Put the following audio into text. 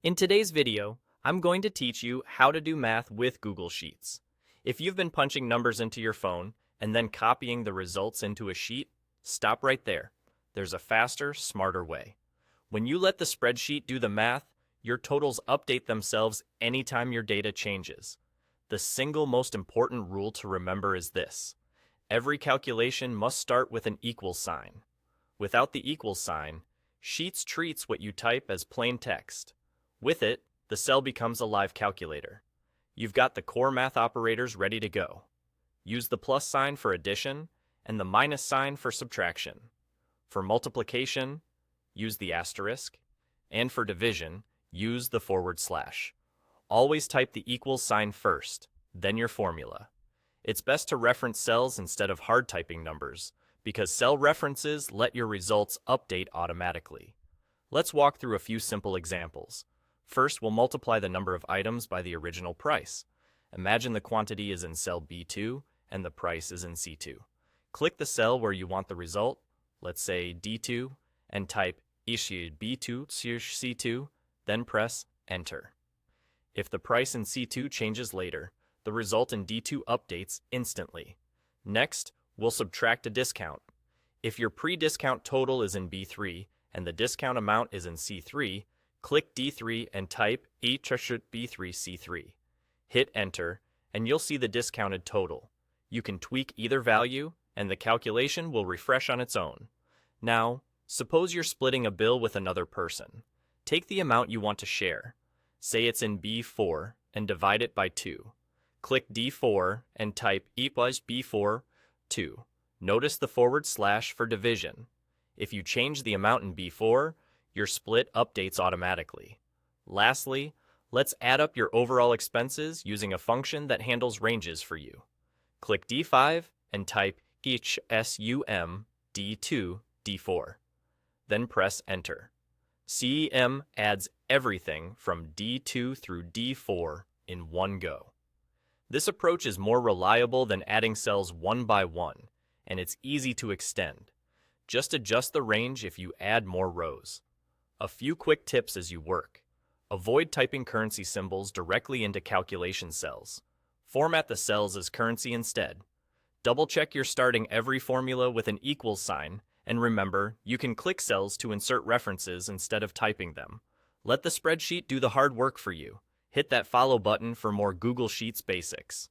In today's video, I'm going to teach you how to do math with Google Sheets. If you've been punching numbers into your phone and then copying the results into a sheet, stop right there. There's a faster, smarter way. When you let the spreadsheet do the math, your totals update themselves anytime your data changes. The single most important rule to remember is this: every calculation must start with an equal sign. Without the equal sign, Sheets treats what you type as plain text. With it, the cell becomes a live calculator. You've got the core math operators ready to go. Use the plus sign for addition and the minus sign for subtraction. For multiplication, use the asterisk, and for division, use the /. Always type the equal sign first, then your formula. It's best to reference cells instead of hard typing numbers, because cell references let your results update automatically. Let's walk through a few simple examples. First, we'll multiply the number of items by the original price. Imagine the quantity is in cell B2 and the price is in C2. Click the cell where you want the result, let's say D2, and type issued B2 C2, then press Enter. If the price in C2 changes later, the result in D2 updates instantly. Next, we'll subtract a discount. If your pre-discount total is in B3 and the discount amount is in C3, click D3 and type B3C3. Hit Enter, and you'll see the discounted total. You can tweak either value, and the calculation will refresh on its own. Now, suppose you're splitting a bill with another person. Take the amount you want to share. Say it's in B4, and divide it by 2. Click D4 and type equals B4, 2. Notice the / for division. If you change the amount in B4, your split updates automatically. Lastly, let's add up your overall expenses using a function that handles ranges for you. Click D5 and type each sum D2 D4. Then press Enter. CEM adds everything from D2 through D4 in one go. This approach is more reliable than adding cells one by one, and it's easy to extend. Just adjust the range if you add more rows. A few quick tips as you work. Avoid typing currency symbols directly into calculation cells. Format the cells as currency instead. Double-check you're starting every formula with an equal sign, and remember, you can click cells to insert references instead of typing them. Let the spreadsheet do the hard work for you. Hit that follow button for more Google Sheets basics.